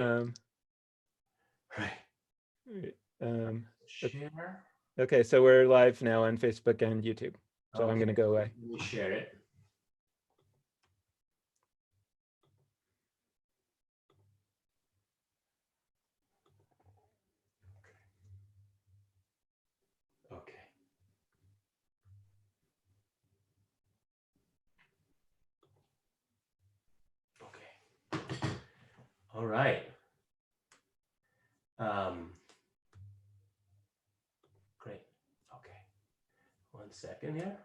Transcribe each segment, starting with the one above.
Um, Right. Share. Okay, so we're live now on Facebook and YouTube. So Okay. I'm going to go away. Let me share it. Okay. Okay. All right. Great. Okay. 1 second here.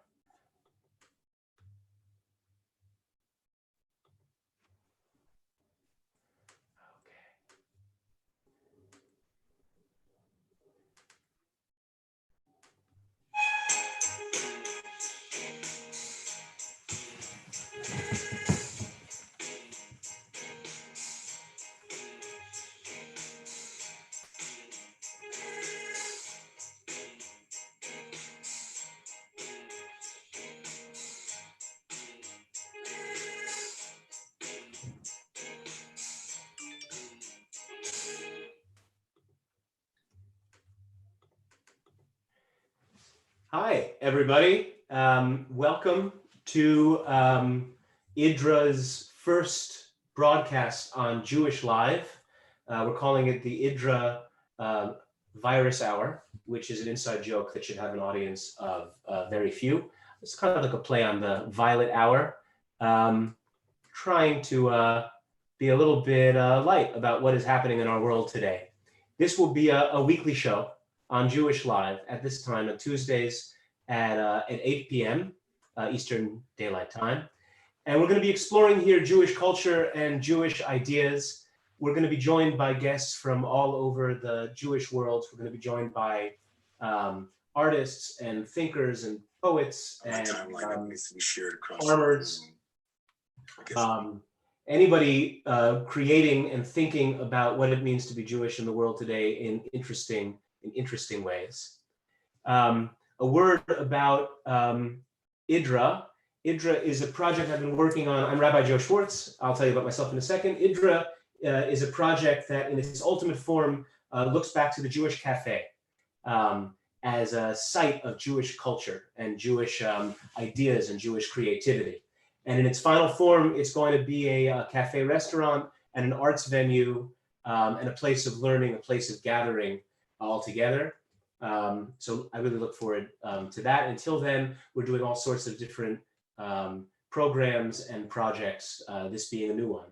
Hi, everybody. Welcome to IDRA's first broadcast on Jewish Live. We're calling it the IDRA Virus Hour, which is an inside joke that should have an audience of very few. It's kind of like a play on the Violet Hour, trying to be a little bit light about what is happening in our world today. This will be a weekly show on Jewish Live at this time on Tuesdays at 8 p.m. Eastern Daylight Time. And we're going to be exploring here Jewish culture and Jewish ideas. We're going to be joined by guests from all over the Jewish world. We're going to be joined by artists and thinkers and poets and farmers. Anybody creating and thinking about what it means to be Jewish in the world today in interesting ways. A word about IDRA. IDRA is a project I've been working on. I'm Rabbi Joe Schwartz. I'll tell you about myself in a second. IDRA is a project that in its ultimate form looks back to the Jewish Cafe as a site of Jewish culture and Jewish ideas and Jewish creativity. And in its final form, it's going to be a cafe restaurant and an arts venue and a place of learning, a place of gathering all together. So I really look forward to that. Until then, we're doing all sorts of different programs and projects, this being a new one.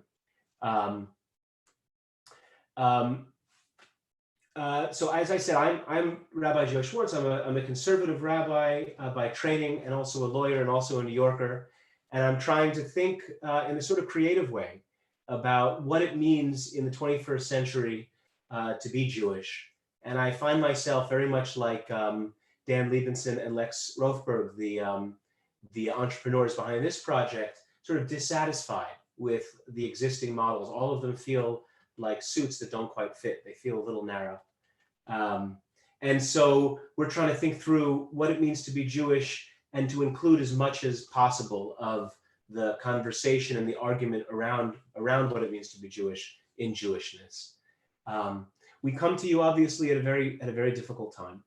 So as I said, I'm Rabbi Joe Schwartz. I'm a conservative rabbi by training and also a lawyer and also a New Yorker. And I'm trying to think in a sort of creative way about what it means in the 21st century to be Jewish. And I find myself very much like Dan Liebenson and Lex Rothberg, the entrepreneurs behind this project, sort of dissatisfied with the existing models. All of them feel like suits that don't quite fit. They feel a little narrow. And so we're trying to think through what it means to be Jewish and to include as much as possible of the conversation and the argument around what it means to be Jewish in Jewishness. We come to you obviously at a very difficult time.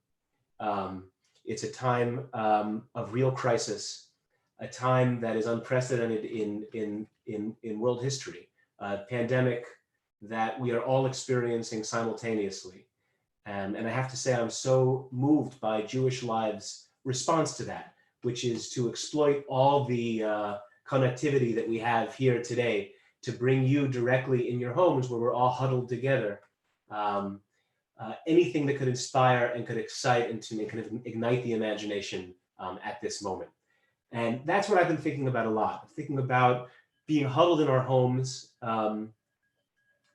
It's a time of real crisis, a time that is unprecedented in world history, a pandemic that we are all experiencing simultaneously. And I have to say, I'm so moved by Jewish Live's response to that, which is to exploit all the connectivity that we have here today to bring you directly in your homes where we're all huddled together. Anything that could inspire and could excite and to kind of ignite the imagination at this moment. And that's what I've been thinking about a lot. I'm thinking about being huddled in our homes.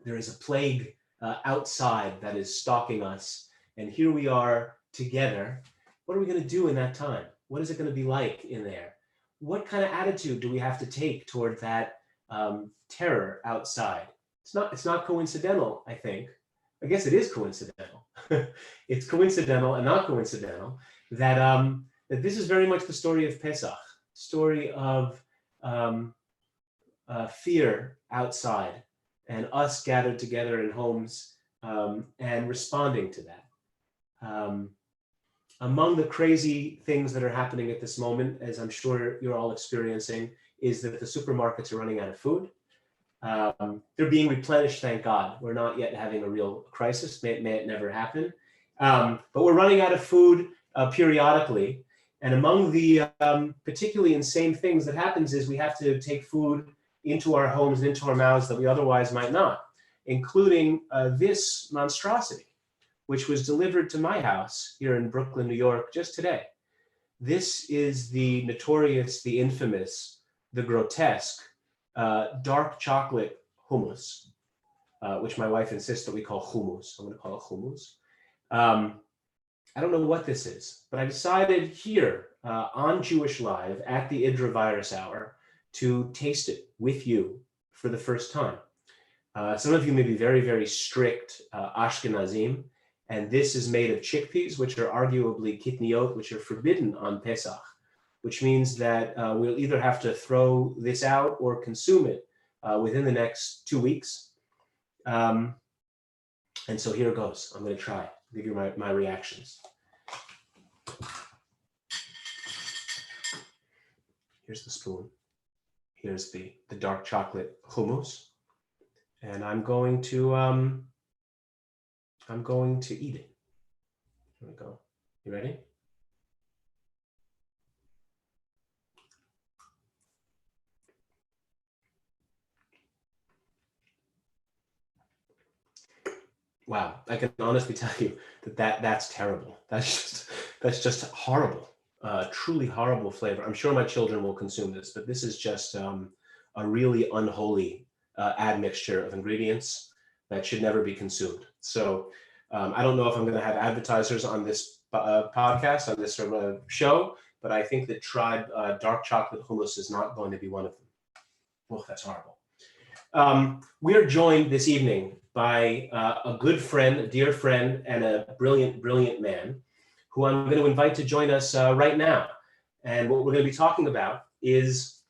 There is a plague outside that is stalking us. And here we are together. What are we going to do in that time? What is it going to be like in there? What kind of attitude do we have to take toward that terror outside? It's not coincidental, I think. I guess it is coincidental. It's coincidental and not coincidental that that this is very much the story of Pesach, story of fear outside and us gathered together in homes and responding to that. Among the crazy things that are happening at this moment, as I'm sure you're all experiencing, is that the supermarkets are running out of food. They're being replenished, thank God. We're not yet having a real crisis. May it never happen. But we're running out of food periodically. And among the particularly insane things that happens is we have to take food into our homes and into our mouths that we otherwise might not, including this monstrosity, which was delivered to my house here in Brooklyn, New York, just today. This is the notorious, the infamous, the grotesque dark chocolate hummus, which my wife insists that we call hummus. I'm going to call it hummus. I don't know what this is, but I decided here on Jewish Live at the IDRA Virus Hour to taste it with you for the first time. Some of you may be very, very strict Ashkenazim, and this is made of chickpeas, which are arguably kitniot, which are forbidden on Pesach, which means that we'll either have to throw this out or consume it within the next 2 weeks. And so here it goes. I'm going to try, give you my reactions. Here's the spoon. Here's the dark chocolate hummus. And I'm going to eat it. Here we go. You ready? Wow, I can honestly tell you that's terrible. That's just horrible. Truly horrible flavor. I'm sure my children will consume this, but this is just a really unholy admixture of ingredients that should never be consumed. So I don't know if I'm going to have advertisers on this podcast, on this show, but I think that tried dark chocolate hummus is not going to be one of them. Oh, that's horrible. We are joined this evening by a good friend, a dear friend, and a brilliant, brilliant man who I'm going to invite to join us right now. And what we're going to be talking about is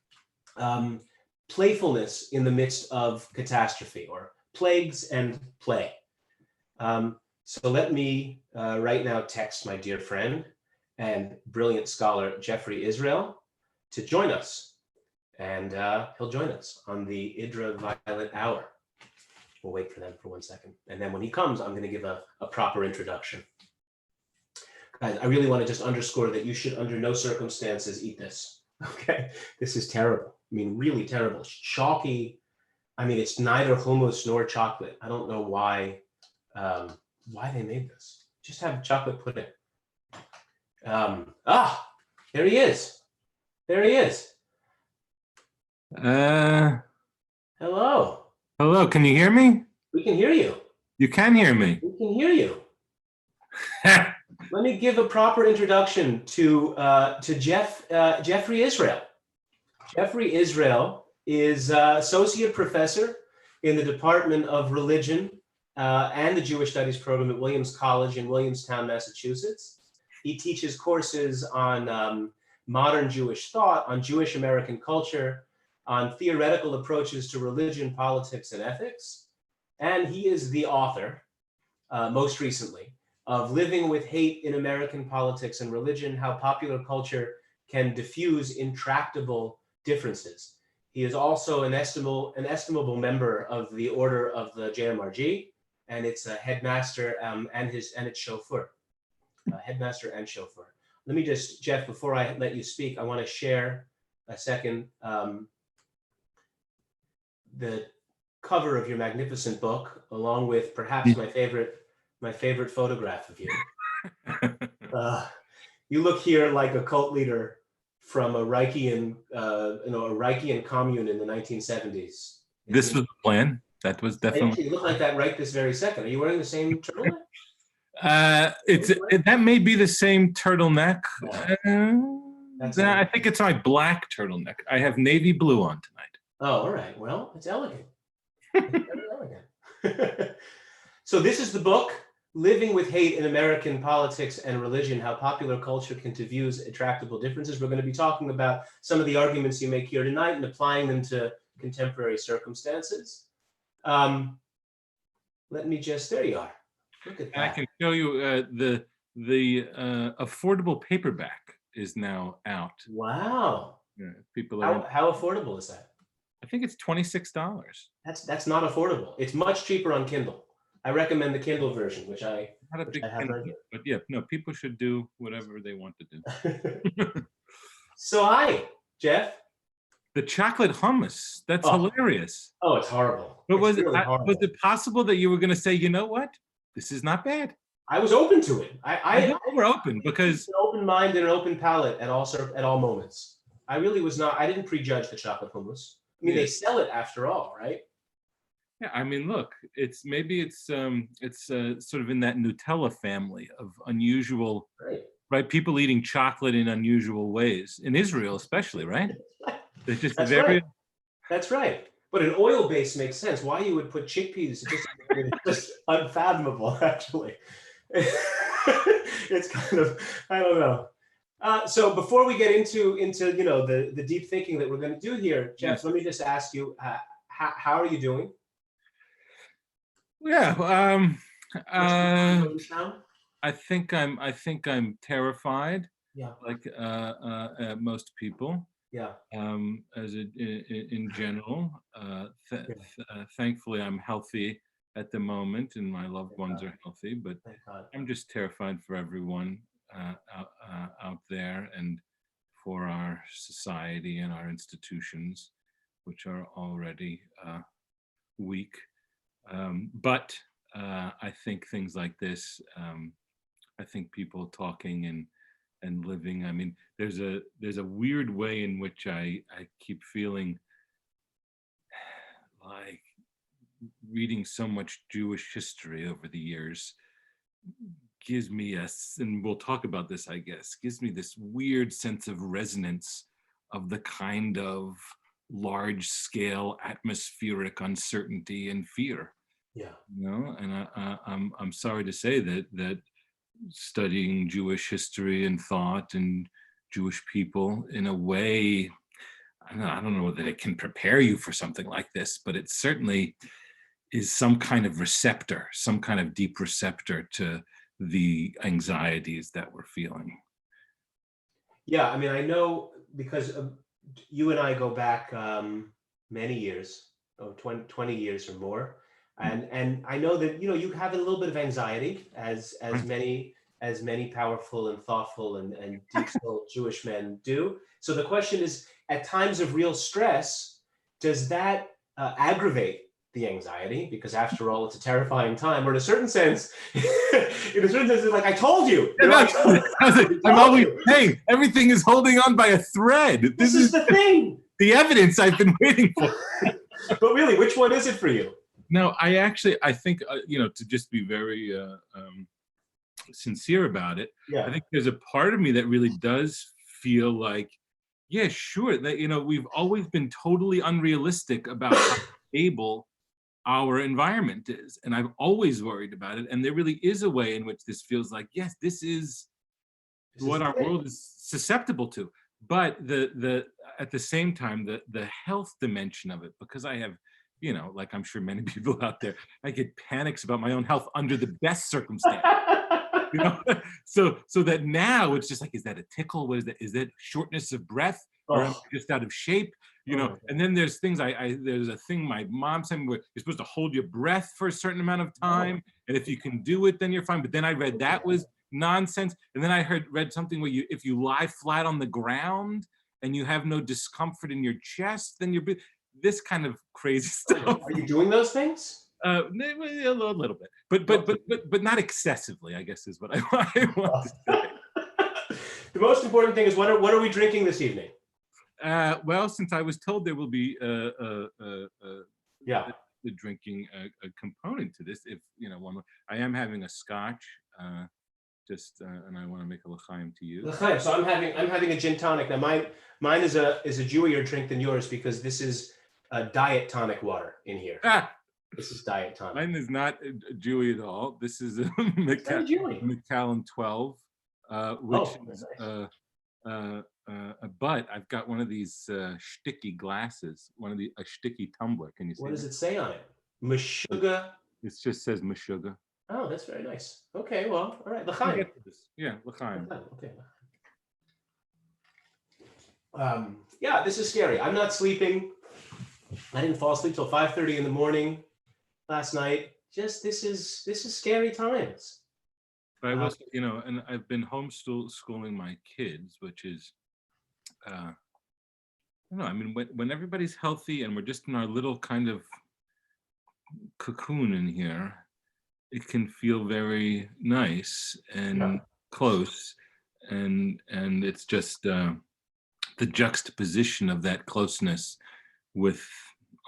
playfulness in the midst of catastrophe, or plagues and play. So let me right now text my dear friend and brilliant scholar, Jeffrey Israel, to join us. And he'll join us on the IDRA Violet Hour. We'll wait for them for 1 second. And then when he comes, I'm going to give a proper introduction. Guys, I really want to just underscore that you should under no circumstances eat this. Okay, this is terrible. I mean, really terrible. It's chalky. I mean, it's neither hummus nor chocolate. I don't know why they made this. Just have chocolate pudding. There he is. There he is. Hello. Hello, can you hear me? We can hear you. You can hear me. We can hear you. Let me give a proper introduction to Jeffrey Israel. Jeffrey Israel is associate professor in the Department of Religion and the Jewish Studies program at Williams College in Williamstown, Massachusetts. He teaches courses on modern Jewish thought, on Jewish American culture, on theoretical approaches to religion, politics, and ethics. And he is the author, most recently, of Living with Hate in American Politics and Religion, How Popular Culture Can Diffuse Intractable Differences. He is also an estimable member of the Order of the JMRG, and it's a headmaster and its chauffeur, headmaster and chauffeur. Let me just, Jeff, before I let you speak, I want to share a second the cover of your magnificent book, along with perhaps my favorite photograph of you. You look here like a cult leader from a Reichian, a Reichian commune in the 1970s. This was the plan. That was definitely. You look like that right this very second. Are you wearing the same turtleneck? That may be the same turtleneck. Yeah. I think it's my black turtleneck. I have navy blue on tonight. Oh, all right. Well, it's elegant. It's very elegant. So this is the book, Living with Hate in American Politics and Religion, How Popular Culture Can Diffuse Intractable Differences. We're going to be talking about some of the arguments you make here tonight and applying them to contemporary circumstances. Let me just, there you are. Look at And I that. can show you the affordable paperback is now out. Wow. Yeah, people are. How affordable is that? I think it's $26. That's not affordable. It's much cheaper on Kindle. I recommend the Kindle version, which I Not a big have fan, right here. but yeah, no, people should do whatever they want to do. So hi, Jeff. The chocolate hummus, that's Oh. hilarious. Oh, it's horrible. But It's was really it horrible. was it possible that you were going to say, you know what, this is not bad? I was open to it. I hope we're open because an open mind and an open palate at all moments. I really was not. I didn't prejudge the chocolate hummus. I mean, Yeah. they sell it after all, right? yeah, I mean, look, it's sort of in that Nutella family of unusual, right? People eating chocolate in unusual ways in Israel, especially, right? They're just That's very. right. That's right. But an oil base makes sense. Why you would put chickpeas? It's just unfathomable, actually. It's kind of, I don't know. So before we get into the deep thinking that we're going to do here, Jeff, Yes. let me just ask you, how are you doing? Yeah. Sound? I think I'm terrified, Yeah. like most people. Yeah. As in general, thankfully I'm healthy at the moment, and my loved ones are healthy. But Thank God. I'm just terrified for everyone out there, and for our society and our institutions, which are already weak. But I think things like this, I think people talking and living. I mean, there's a weird way in which I keep feeling like reading so much Jewish history over the years gives me and we'll talk about this, I guess, gives me this weird sense of resonance of the kind of large scale atmospheric uncertainty and fear. Yeah. You know, and I'm sorry to say that studying Jewish history and thought and Jewish people in a way, I don't know that it can prepare you for something like this, but it certainly is some kind of receptor, some kind of deep receptor to the anxieties that we're feeling. Yeah, I mean, I know because you and I go back many years, 20 years or more. And I know that you have a little bit of anxiety, as many powerful and thoughtful and deep-souled Jewish men do. So the question is, at times of real stress, does that aggravate the anxiety? Because after all, it's a terrifying time. Or in a certain sense, it's like, I told you. I'm always saying everything is holding on by a thread. This is the thing. The evidence I've been waiting for. But really, which one is it for you? No, I think, to just be very sincere about it, Yeah. I think there's a part of me that really does feel like, yeah, sure, that, we've always been totally unrealistic about how stable our environment is. And I've always worried about it. And there really is a way in which this feels like, yes, this is what our world is susceptible to. But at the same time, the health dimension of it, because I have, like I'm sure many people out there, I get panics about my own health under the best circumstances. So that now it's just like, is that a tickle? What is that? Is that shortness of breath? Or am I just out of shape? And then there's things there's a thing my mom said where you're supposed to hold your breath for a certain amount of time. And if you can do it, then you're fine. But then I read that was nonsense. And then I read something where if you lie flat on the ground and you have no discomfort in your chest, then you're this kind of crazy stuff. Are you doing those things? A little bit, but not excessively, I guess is what I want to say. The most important thing is what are we drinking this evening? Well, since I was told there will be the drinking a component to this, if one more, I am having a scotch, and I want to make a l'chaim to you. L'chaim. So I'm having a gin tonic now. Mine is a Jewier drink than yours because this is diet tonic water in here. This is diet tonic. Mine is not Jewy at all. This is a Macallan 12, which is but I've got one of these sticky glasses, a sticky tumbler. Can you see? What does it say on it? Meshuggah. It just says Meshuggah. Oh, that's very nice. Okay, well, all right. We'll L'chaim. get to this. Yeah, l'chaim. Okay. Yeah, this is scary. I'm not sleeping. I didn't fall asleep till 5:30 in the morning last night. Just this is scary times. But I was, and I've been homeschooling my kids, which is, I don't know. I mean, when everybody's healthy and we're just in our little kind of cocoon in here, it can feel very nice and close, and it's just the juxtaposition of that closeness with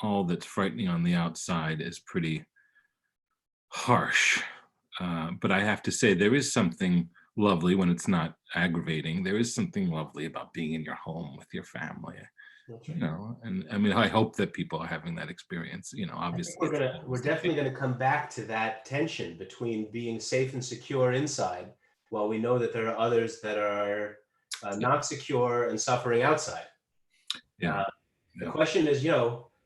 all that's frightening on the outside is pretty harsh. But I have to say, there is something lovely when it's not aggravating. There is something lovely about being in your home with your family. That's right. And I mean, I hope that people are having that experience. Obviously, we're definitely gonna come back to that tension between being safe and secure inside, while we know that there are others that are not secure and suffering outside. Yeah. The question is,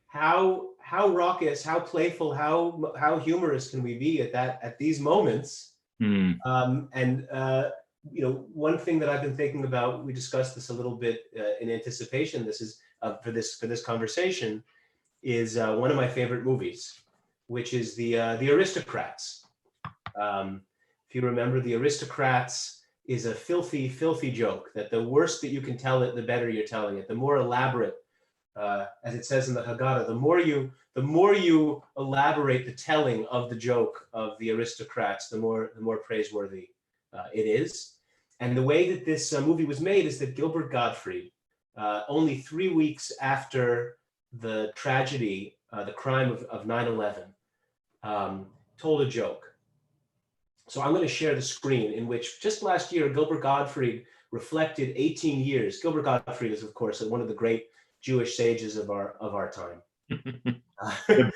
how raucous, how playful, how humorous can we be at these moments? One thing that I've been thinking about, we discussed this a little bit in anticipation. This is for this conversation, is one of my favorite movies, which is the Aristocrats. If you remember, the Aristocrats is a filthy, filthy joke that the worse that you can tell it, the better you're telling it. The more elaborate, as it says in the Haggadah, the more you elaborate the telling of the joke of the Aristocrats, the more praiseworthy it is. And the way that this movie was made is that Gilbert Gottfried, only 3 weeks after the tragedy, the crime of 9/11, told a joke. So I'm going to share the screen in which just last year, Gilbert Gottfried reflected 18 years. Gilbert Gottfried is, of course, one of the great Jewish sages of our time. I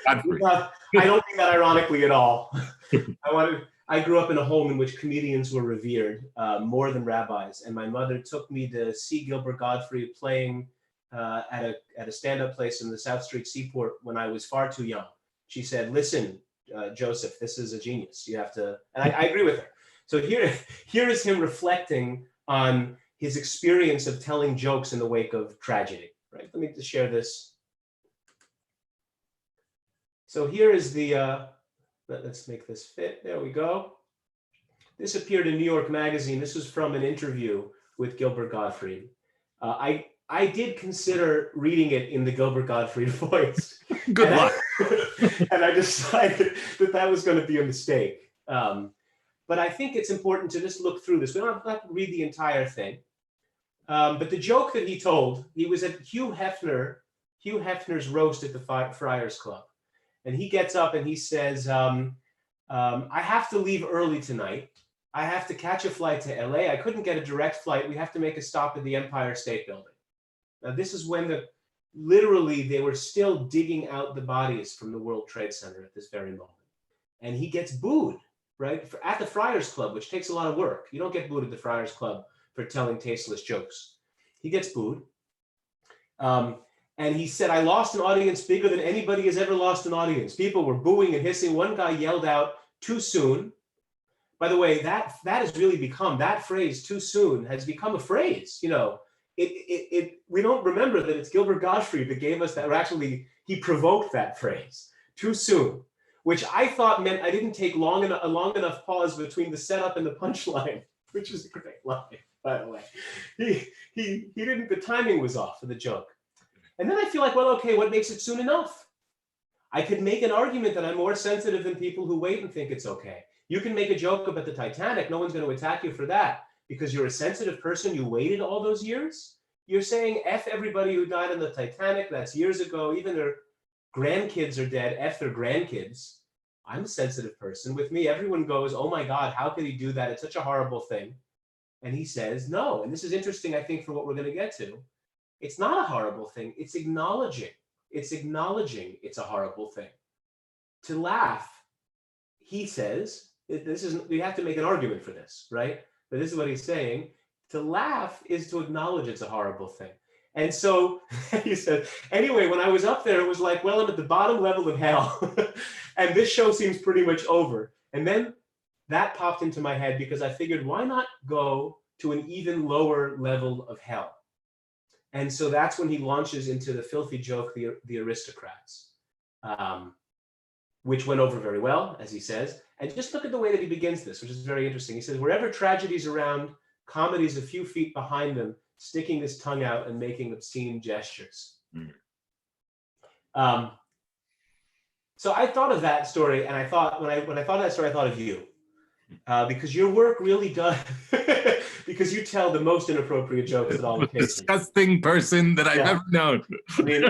don't mean that ironically at all. I grew up in a home in which comedians were revered more than rabbis, and my mother took me to see Gilbert Gottfried playing at a stand-up place in the South Street Seaport when I was far too young. She said, "Listen, Joseph, this is a genius. You have to," and I agree with her. So here is him reflecting on his experience of telling jokes in the wake of tragedy. Right? Let me just share this. So here is the. Let's make this fit. There we go. This appeared in New York Magazine. This was from an interview with Gilbert Gottfried. I did consider reading it in the Gilbert Gottfried voice. Good luck. And I decided that was going to be a mistake. But I think it's important to just look through this. We don't have to read the entire thing. But the joke that he told, he was at Hugh Hefner's roast at the Friars Club. And he gets up and he says, I have to leave early tonight. I have to catch a flight to LA. I couldn't get a direct flight. We have to make a stop at the Empire State Building. Now, this is when literally they were still digging out the bodies from the World Trade Center at this very moment. And he gets booed, right? At the Friars Club, which takes a lot of work. You don't get booed at the Friars Club for telling tasteless jokes. He gets booed. And he said, "I lost an audience bigger than anybody has ever lost an audience." People were booing and hissing. One guy yelled out, "Too soon." By the way, that has really become, that phrase, "too soon," has become a phrase. We don't remember that it's Gilbert Gottfried that gave us that, or actually he provoked that phrase, "too soon," which I thought meant I didn't take a long enough pause between the setup and the punchline, which is a great line, by the way. He didn't, the timing was off for the joke. And then I feel like, well, okay, what makes it soon enough? I could make an argument that I'm more sensitive than people who wait and think it's okay. You can make a joke about the Titanic. No one's going to attack you for that because you're a sensitive person. You waited all those years. You're saying F everybody who died on the Titanic. That's years ago. Even their grandkids are dead. F their grandkids. I'm a sensitive person. With me, everyone goes, "Oh my God, how could he do that? It's such a horrible thing." And he says, no. And this is interesting, I think, for what we're going to get to. It's not a horrible thing. It's acknowledging. It's acknowledging it's a horrible thing. To laugh, he says, we have to make an argument for this, right? But this is what he's saying. To laugh is to acknowledge it's a horrible thing. And so he said, anyway, when I was up there, it was like, well, I'm at the bottom level of hell. And this show seems pretty much over. And then that popped into my head because I figured, why not go to an even lower level of hell? And so that's when he launches into the filthy joke, the aristocrats, which went over very well, as he says. And just look at the way that he begins this, which is very interesting. He says, wherever tragedy's around, comedy's a few feet behind them, sticking his tongue out and making obscene gestures. So I thought of that story, and I thought, when I thought of that story, I thought of you. Because your work really does, because you tell the most inappropriate jokes at all The occasions. disgusting person that I've ever known. I mean,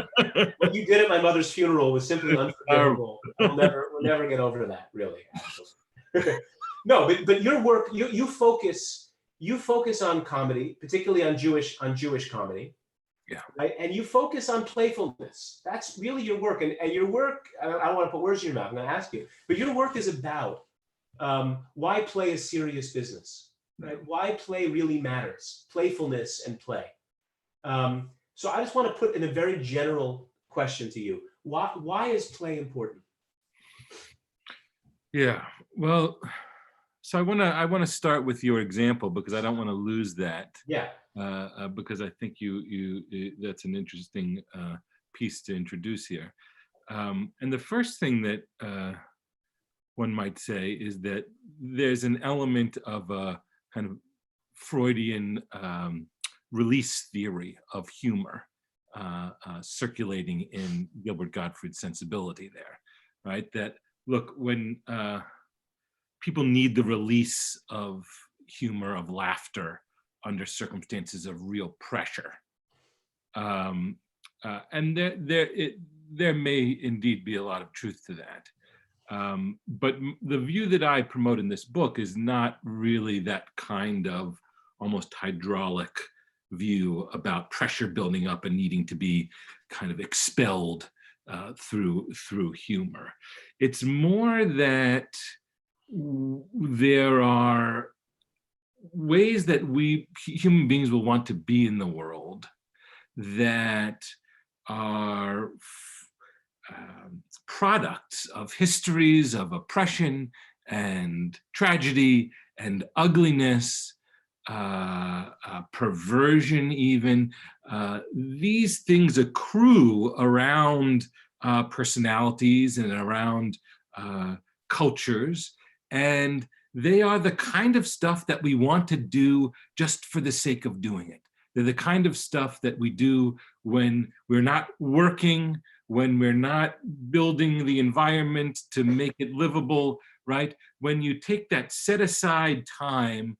what you did at my mother's funeral was simply unforgivable. We'll never get over that, really. No, but your work, you focus on comedy, particularly on Jewish comedy. Yeah. Right? And you focus on playfulness. That's really your work. And your work, I don't want to put words in your mouth, I'm going to ask you, but your work is about why play is serious business, right? Why play really matters, playfulness and play. So I just want to put in a very general question to you. Why is play important? Yeah, well, so I want to start with your example because I don't want to lose that. Yeah. Because I think that's an interesting piece to introduce here. And the first thing that one might say is that there's an element of a kind of Freudian release theory of humor circulating in Gilbert Gottfried's sensibility there, right? That, look, when people need the release of humor, of laughter, under circumstances of real pressure. And there may indeed be a lot of truth to that. But the view that I promote in this book is not really that kind of almost hydraulic view about pressure building up and needing to be kind of expelled through humor. It's more that there are ways that we human beings will want to be in the world that are products of histories of oppression and tragedy and ugliness, perversion even. These things accrue around personalities and around cultures, and they are the kind of stuff that we want to do just for the sake of doing it. They're the kind of stuff that we do when we're not working, when we're not building the environment to make it livable, right? When you take that set aside time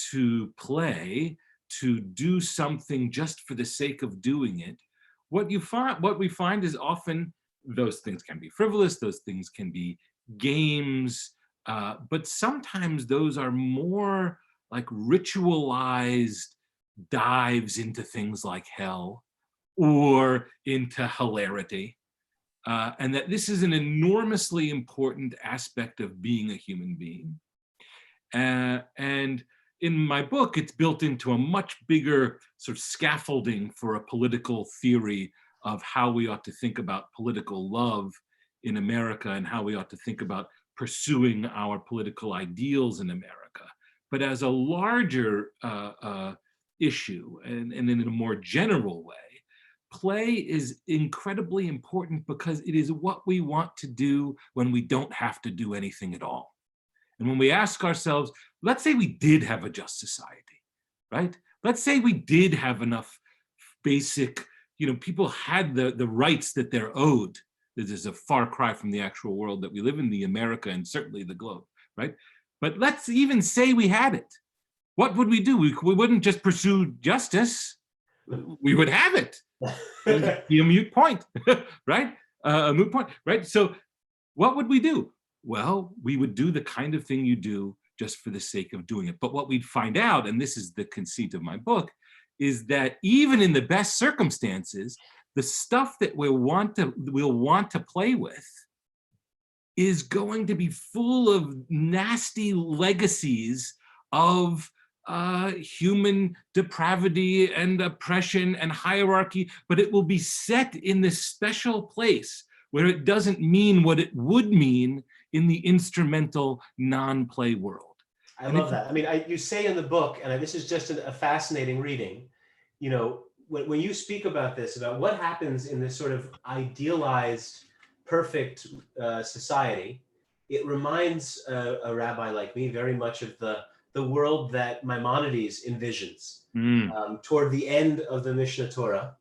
to play, to do something just for the sake of doing it, what we find is often those things can be frivolous, those things can be games, but sometimes those are more like ritualized dives into things like hell or into hilarity. And that this is an enormously important aspect of being a human being. And in my book, it's built into a much bigger sort of scaffolding for a political theory of how we ought to think about political love in America and how we ought to think about pursuing our political ideals in America. But as a larger issue and in a more general way, play is incredibly important because it is what we want to do when we don't have to do anything at all. And when we ask ourselves, let's say we did have a just society, right? Let's say we did have enough basic, people had the rights that they're owed. This is a far cry from the actual world that we live in, the America and certainly the globe, right? But let's even say we had it. What would we do? We wouldn't just pursue justice. We would have it. It would be a moot point, right? A moot point, right? So what would we do? Well, we would do the kind of thing you do just for the sake of doing it. But what we'd find out, and this is the conceit of my book, is that even in the best circumstances, the stuff that we'll want to play with is going to be full of nasty legacies of human depravity and oppression and hierarchy, but it will be set in this special place where it doesn't mean what it would mean in the instrumental non-play world. I love that. I mean, you say in the book, and this is just a fascinating reading, you know, when you speak about this, about what happens in this sort of idealized, perfect society, it reminds a rabbi like me very much of the world that Maimonides envisions toward the end of the Mishnah Torah,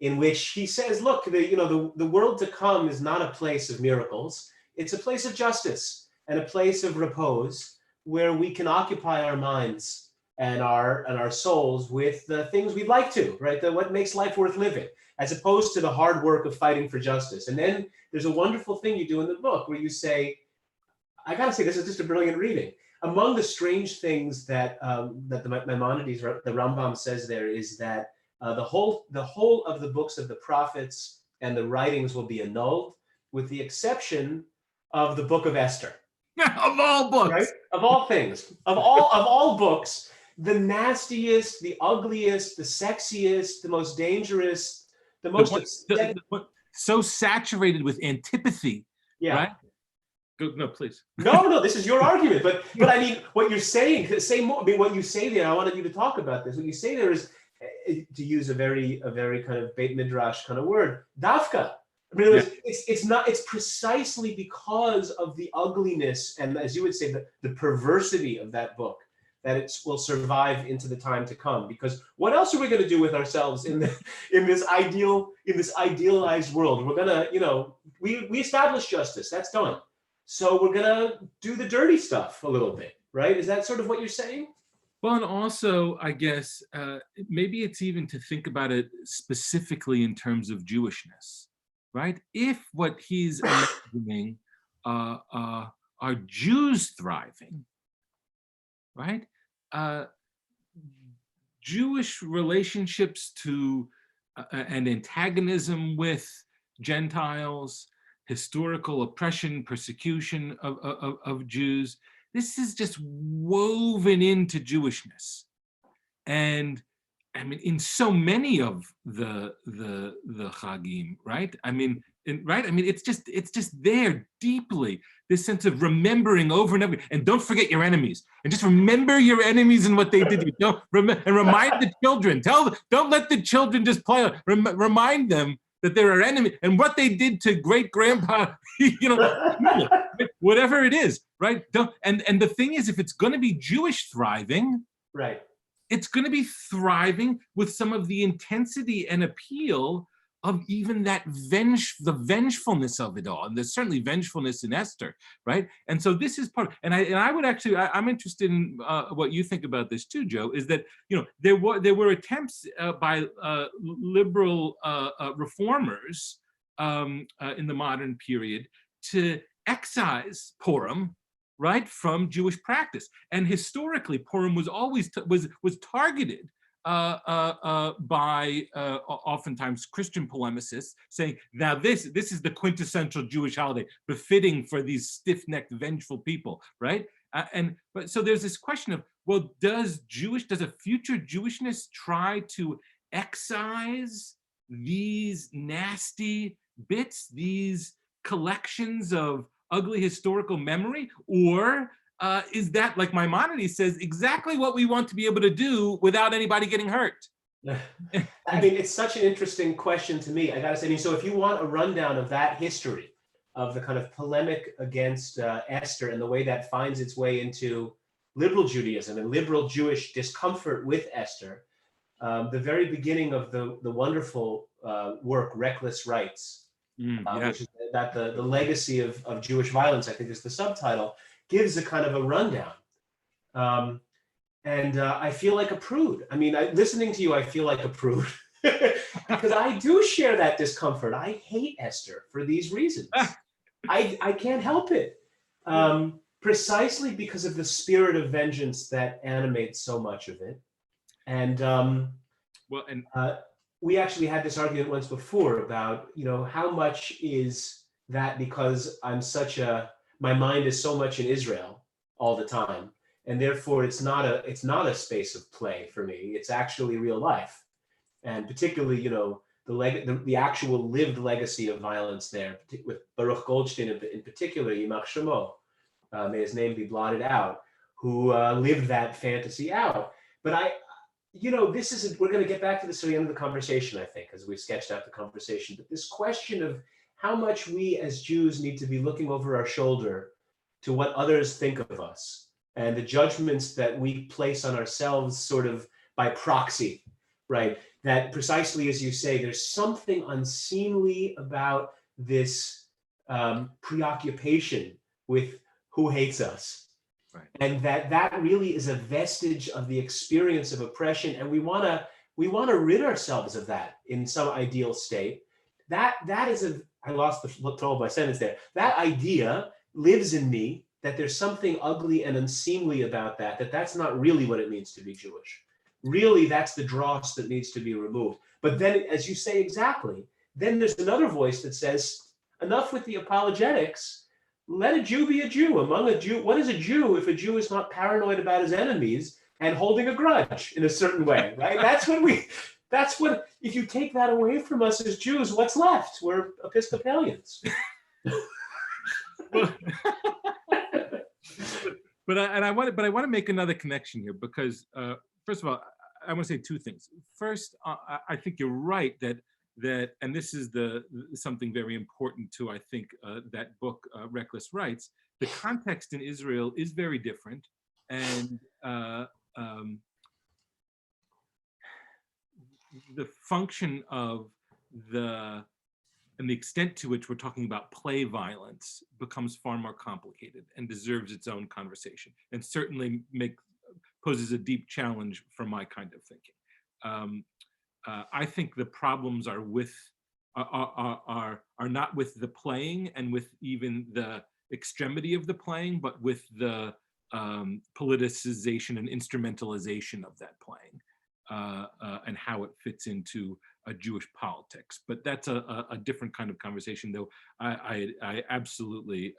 in which he says, look, the world to come is not a place of miracles. It's a place of justice and a place of repose where we can occupy our minds and our souls with the things we'd like to, right? What makes life worth living, as opposed to the hard work of fighting for justice. And then there's a wonderful thing you do in the book where you say, I gotta say, this is just a brilliant reading. Among the strange things that the Maimonides, the Rambam says there is that the whole of the books of the prophets and the writings will be annulled, with the exception of the book of Esther. Of all books, right? Of all things, of all books, the nastiest, the ugliest, the sexiest, the most dangerous, the most so saturated with antipathy. Yeah. Right? No, please. No, this is your argument. But I mean, what you're saying, say more. I mean, what you say there, I wanted you to talk about this. What you say there is, to use a very kind of Beit Midrash kind of word, dafka. I mean, it's precisely because of the ugliness and, as you would say, the perversity of that book that it will survive into the time to come. Because what else are we going to do with ourselves in this idealized world? We're gonna, we establish justice. That's done. So we're gonna do the dirty stuff a little bit, right? Is that sort of what you're saying? Well, and also, I guess, maybe it's even to think about it specifically in terms of Jewishness, right? If what he's imagining are Jews thriving, right? Jewish relationships to and antagonism with Gentiles, historical oppression, persecution of Jews. This is just woven into Jewishness, and I mean, in so many of the Chagim, right? I mean, it's just there deeply. This sense of remembering over and over, and don't forget your enemies, and just remember your enemies and what they did. You don't and remind the children. Don't let the children just play. Remind them that there are enemies and what they did to great grandpa, whatever it is, right? And the thing is, if it's going to be Jewish thriving, right, it's going to be thriving with some of the intensity and appeal of even that the vengefulness of it all. And there's certainly vengefulness in Esther, right? And so this is part, and I would actually, I'm interested in what you think about this too, Joe, is that, there were attempts by liberal reformers in the modern period to excise Purim, right, from Jewish practice. And historically, Purim was always was targeted by oftentimes Christian polemicists, saying, now this is the quintessential Jewish holiday, befitting for these stiff-necked, vengeful people, right? But so there's this question of, well, does a future Jewishness try to excise these nasty bits, these collections of ugly historical memory, or is that, like Maimonides says, exactly what we want to be able to do without anybody getting hurt? I mean, it's such an interesting question to me. I gotta say, so if you want a rundown of that history, of the kind of polemic against Esther and the way that finds its way into liberal Judaism and liberal Jewish discomfort with Esther, the very beginning of the wonderful work, Reckless Rights, which is that the legacy of Jewish violence, I think is the subtitle, gives a kind of a rundown. And I feel like a prude. I mean, listening to you, I feel like a prude because I do share that discomfort. I hate Esther for these reasons. I can't help it. Precisely because of the spirit of vengeance that animates so much of it. And we actually had this argument once before about, how much is that because I'm my mind is so much in Israel all the time. and therefore it's not a space of play for me. It's actually real life, and particularly, the actual lived legacy of violence there, with Baruch Goldstein in particular, Yimach Shemo, may his name be blotted out, who lived that fantasy out. But we're going to get back to this at the end of the conversation, I think, as we've sketched out the conversation. But this question of how much we as Jews need to be looking over our shoulder to what others think of us, and the judgments that we place on ourselves sort of by proxy, right? That precisely as you say, there's something unseemly about this preoccupation with who hates us. Right. And that really is a vestige of the experience of oppression. And we want to rid ourselves of that in some ideal state. That is I lost the flow of my sentence there. That idea lives in me, that there's something ugly and unseemly about that's not really what it means to be Jewish. Really, that's the dross that needs to be removed. But then, as you say exactly, then there's another voice that says, enough with the apologetics. Let a Jew be a Jew. Among a Jew, what is a Jew if a Jew is not paranoid about his enemies and holding a grudge in a certain way, right? If you take that away from us as Jews, what's left? We're Episcopalians. But I want to make another connection here, because first of all, I want to say two things. First, I think you're right that and this is something very important to, I think, that book, Reckless Rights. The context in Israel is very different, and the function of and the extent to which we're talking about play violence becomes far more complicated and deserves its own conversation, and certainly poses a deep challenge for my kind of thinking. I think the problems are not with the playing and with even the extremity of the playing, but with the politicization and instrumentalization of that playing, and how it fits into a Jewish politics. But that's a different kind of conversation, though I absolutely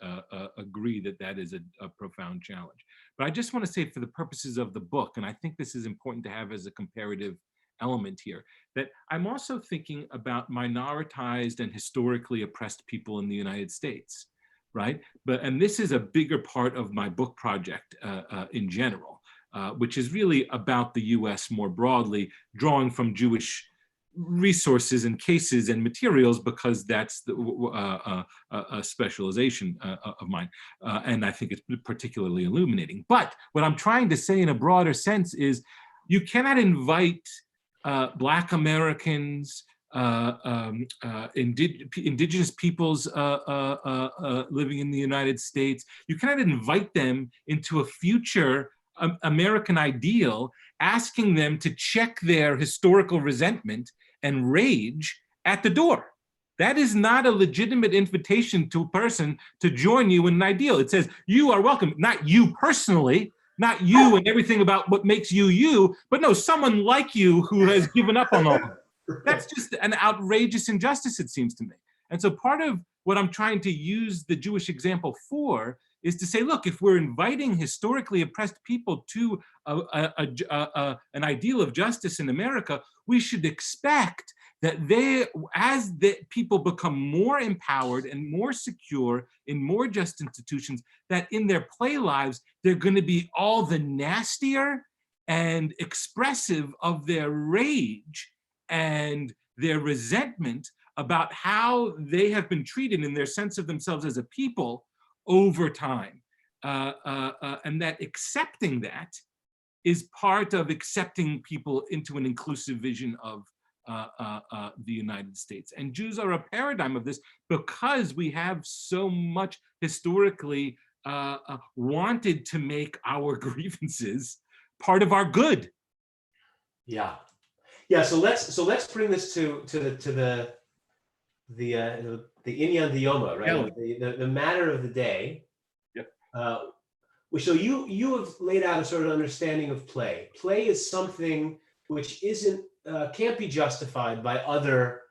agree that is a profound challenge. But I just want to say, for the purposes of the book, and I think this is important to have as a comparative element here, that I'm also thinking about minoritized and historically oppressed people in the United States, right? And this is a bigger part of my book project in general, which is really about the US more broadly, drawing from Jewish resources and cases and materials, because that's a specialization of mine. And I think it's particularly illuminating. But what I'm trying to say in a broader sense is, you cannot invite Black Americans, indigenous peoples living in the United States, you cannot invite them into a future American ideal, asking them to check their historical resentment and rage at the door. That is not a legitimate invitation to a person to join you in an ideal. It says, you are welcome, not you personally, not you and everything about what makes you you, but no, someone like you who has given up on all of it. That's just an outrageous injustice, it seems to me. And so part of what I'm trying to use the Jewish example for is to say, look, if we're inviting historically oppressed people to an ideal of justice in America, we should expect that as the people become more empowered and more secure in more just institutions, that in their play lives, they're going to be all the nastier and expressive of their rage and their resentment about how they have been treated in their sense of themselves as a people over time. And that accepting that is part of accepting people into an inclusive vision of the United States. And Jews are a paradigm of this, because we have so much historically wanted to make our grievances part of our good. Yeah. So let's bring this to the Inyan Diyoma, right? Yeah. The matter of the day. Yep. So you have laid out a sort of understanding of play. Play is something which can't be justified by other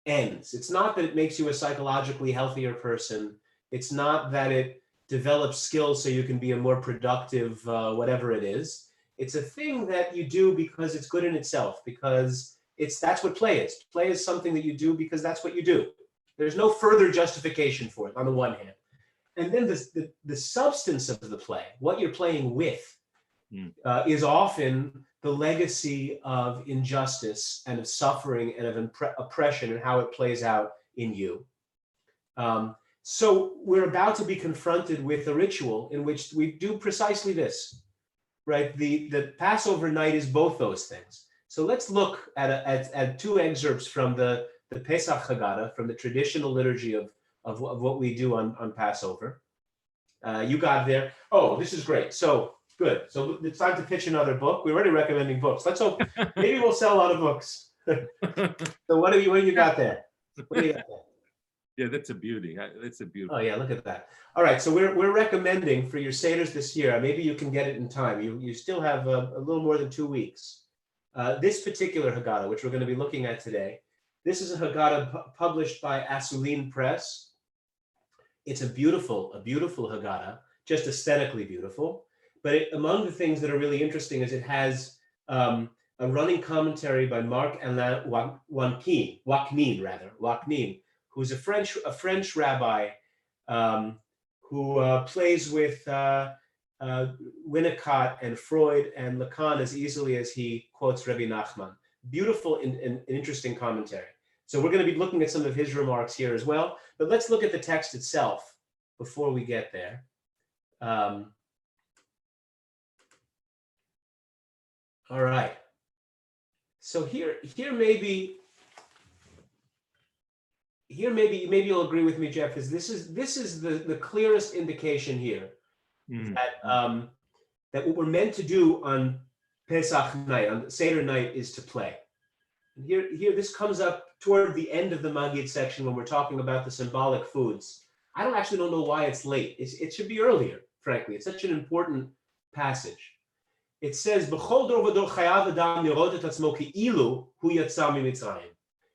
ends. It's not that it makes you a psychologically healthier person. It's not that it develop skills so you can be a more productive, whatever it is. It's a thing that you do because it's good in itself, because that's what play is. Play is something that you do because that's what you do. There's no further justification for it on the one hand. And then the substance of the play, what you're playing with, is often the legacy of injustice and of suffering and of oppression and how it plays out in you. So we're about to be confronted with a ritual in which we do precisely this, right? The Passover night is both those things. So let's look at two excerpts from the Pesach Haggadah, from the traditional liturgy of what we do on Passover. You got there. Oh, this is great. So good. So it's time to pitch another book. We're already recommending books. Let's hope maybe we'll sell a lot of books. So what do you got there? What do you got there? Yeah, that's a beauty. That's a beautiful. Oh yeah, look at that. All right, so we're recommending for your seders this year. Maybe you can get it in time. You still have a little more than 2 weeks. This particular Haggadah, which we're going to be looking at today, this is a Haggadah published by Asuline Press. It's a beautiful Haggadah, just aesthetically beautiful. But among the things that are really interesting is it has a running commentary by Marc Alain Wacnin, who's a French rabbi who plays with Winnicott and Freud and Lacan as easily as he quotes Rabbi Nachman. Beautiful and interesting commentary. So we're going to be looking at some of his remarks here as well. But let's look at the text itself before we get there. All right. So here maybe you'll agree with me, Jeff, is this is the clearest indication here that what we're meant to do on Pesach night, on Seder night, is to play. And here this comes up toward the end of the Magid section when we're talking about the symbolic foods. I don't know why it's late. It should be earlier, frankly. It's such an important passage. It says, "B'chol dor v'dor chayav adam lirot et atzmo ki'ilu hu yatsa mimitzrayim."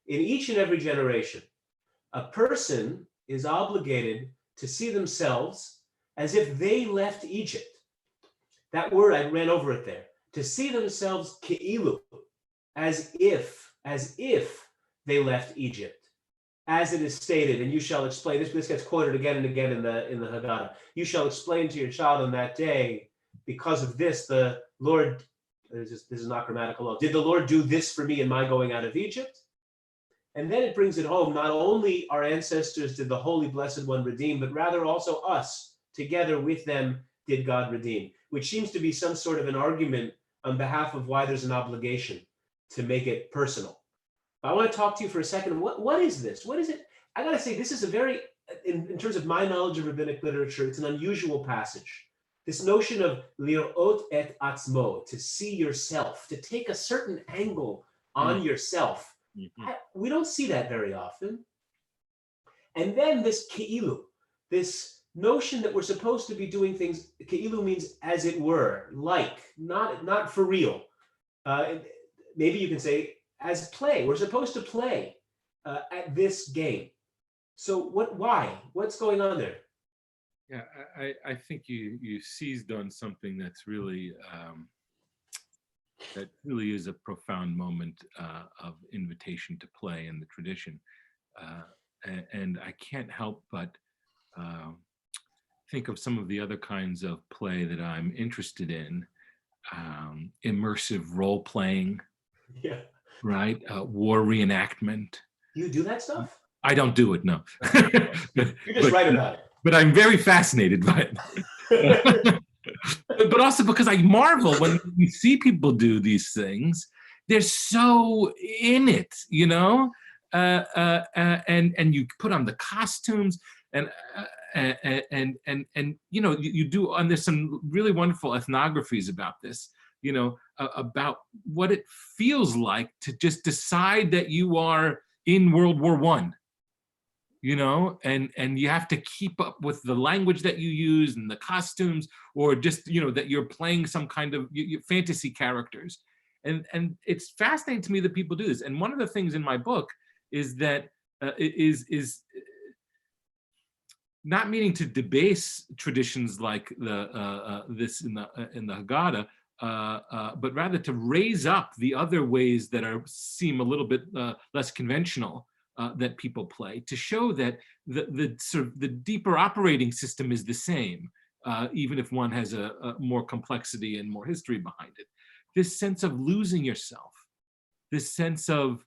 In each and every generation, a person is obligated to see themselves as if they left Egypt. That word, I ran over it there. To see themselves ki'ilu, as if they left Egypt. As it is stated, and you shall explain, this gets quoted again and again in the Haggadah. You shall explain to your child on that day, because of this, the Lord, this is not grammatical law. Did the Lord do this for me in my going out of Egypt? And then it brings it home. Not only our ancestors did the Holy Blessed One redeem, but rather also us, together with them, did God redeem, which seems to be some sort of an argument on behalf of why there's an obligation to make it personal. But I want to talk to you for a second. What is this? What is it? I got to say, this is a very, in terms of my knowledge of rabbinic literature, it's an unusual passage. This notion of lirot et atzmo, to see yourself, to take a certain angle on yourself. We don't see that very often. And then this ke'ilu, this notion that we're supposed to be doing things, ke'ilu means as it were, like, not for real. Maybe you can say as play. We're supposed to play at this game. So why? What's going on there? Yeah, I think you seized on something that's really that really is a profound moment of invitation to play in the tradition, and I can't help but think of some of the other kinds of play that I'm interested in. Immersive role playing, Yeah, right? War reenactment. You do that stuff? I don't do it, no. You just write about it. But I'm very fascinated by it. But also because I marvel when we see people do these things. They're so in it, you know, and you put on the costumes and you know, you do. And there's some really wonderful ethnographies about this, you know, about what it feels like to just decide that you are in World War I. You know, and you have to keep up with the language that you use and the costumes, or just, you know, that you're playing some kind of fantasy characters. And it's fascinating to me that people do this. And one of the things in my book is that not meaning to debase traditions like this in the Haggadah, but rather to raise up the other ways that seem a little bit less conventional that people play, to show that the sort of the deeper operating system is the same, even if one has a more complexity and more history behind it. This sense of losing yourself, this sense of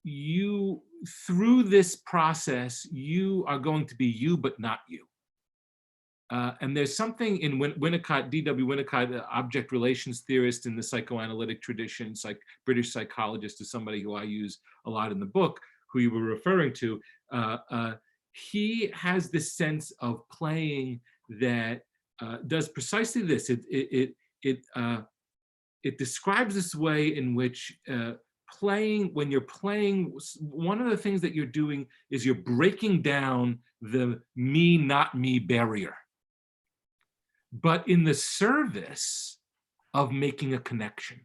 you, through this process, you are going to be you, but not you. And there's something in Winnicott, D.W. Winnicott, the object relations theorist in the psychoanalytic tradition, British psychologist, is somebody who I use a lot in the book, who you were referring to. He has this sense of playing that does precisely this. It describes this way in which when you're playing, one of the things that you're doing is you're breaking down the me, not me barrier, but in the service of making a connection.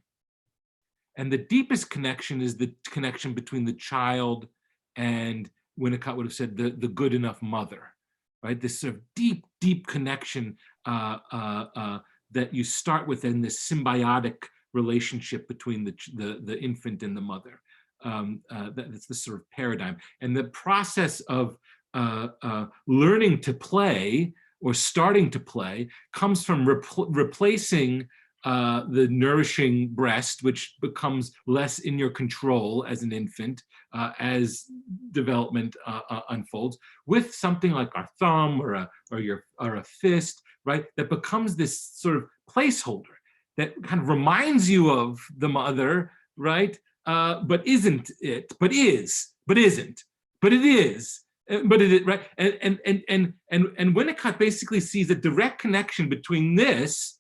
And the deepest connection is the connection between the child and, Winnicott would have said, the good enough mother, right? This sort of deep, deep connection that you start with in this symbiotic relationship between the infant and the mother. That's the sort of paradigm. And the process of learning to play or starting to play comes from replacing the nourishing breast, which becomes less in your control as an infant as development unfolds, with something like our thumb or a fist, right? That becomes this sort of placeholder that kind of reminds you of the mother, right? But isn't it? But is? But isn't? But it is? But it is, right? And Winnicott basically sees a direct connection between this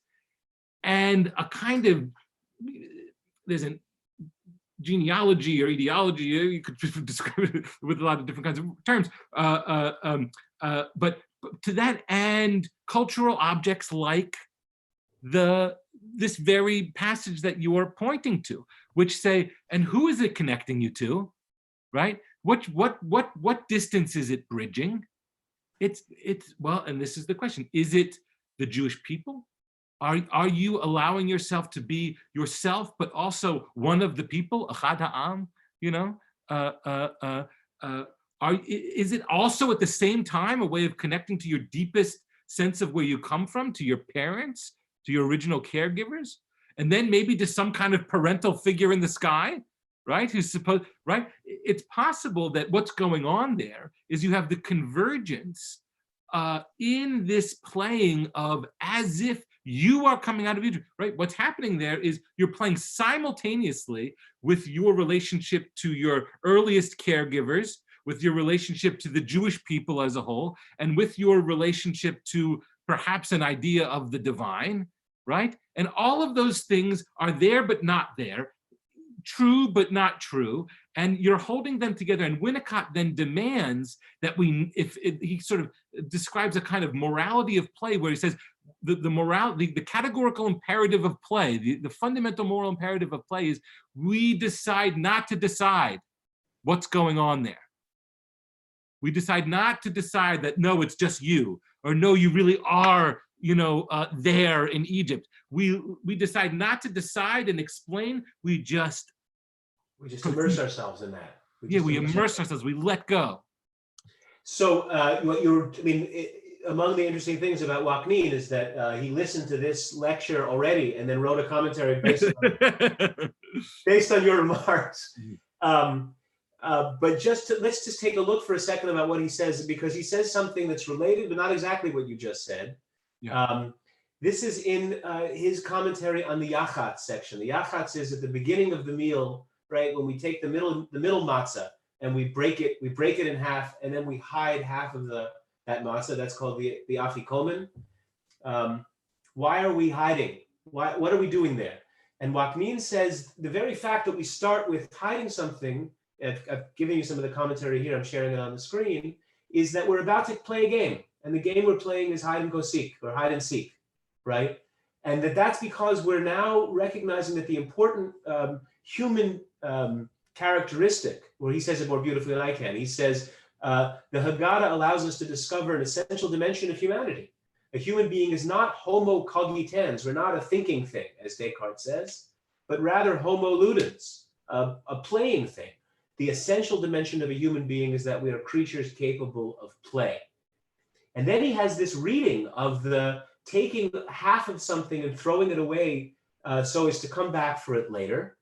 and a kind of, there's a genealogy or ideology, you could describe it with a lot of different kinds of terms, but to that end, cultural objects like this very passage that you are pointing to, which say, and who is it connecting you to, right? What distance is it bridging? It's well, and this is the question: is it the Jewish people? Are you allowing yourself to be yourself, but also one of the people, Achad Ha'am? You know, is it also at the same time a way of connecting to your deepest sense of where you come from, to your parents, to your original caregivers, and then maybe to some kind of parental figure in the sky, right? Who's supposed, right? It's possible that what's going on there is you have the convergence in this playing of as if you are coming out of Egypt, right? What's happening there is you're playing simultaneously with your relationship to your earliest caregivers, with your relationship to the Jewish people as a whole, and with your relationship to perhaps an idea of the divine, right? And all of those things are there but not there, true but not true, and you're holding them together. And Winnicott then demands that he sort of describes a kind of morality of play, where he says the categorical imperative of play, the fundamental moral imperative of play is we decide not to decide what's going on there. We decide not to decide that, no, it's just you, or no, you really are, there in Egypt. We decide not to decide and explain. We just immerse ourselves in that. We immerse ourselves. We let go. So among the interesting things about Waknin is that he listened to this lecture already and then wrote a commentary based on your remarks. But let's just take a look for a second about what he says, because he says something that's related, but not exactly what you just said. Yeah. This is in his commentary on the Yachatz section. The Yachatz is at the beginning of the meal, right? When we take the middle matzah and we break it in half, and then we hide half of that matzah. That's called the afikomen. Why are we hiding? What are we doing there? And Waknin says the very fact that we start with hiding something, I've given you some of the commentary here, I'm sharing it on the screen, is that we're about to play a game. And the game we're playing is hide and go seek, or hide and seek, right? And that's because we're now recognizing that the important human characteristic, where he says it more beautifully than I can, he says, The Haggadah allows us to discover an essential dimension of humanity. A human being is not homo cogitans. We're not a thinking thing, as Descartes says, but rather homo ludens, a playing thing. The essential dimension of a human being is that we are creatures capable of play. And then he has this reading of the taking half of something and throwing it away so as to come back for it later.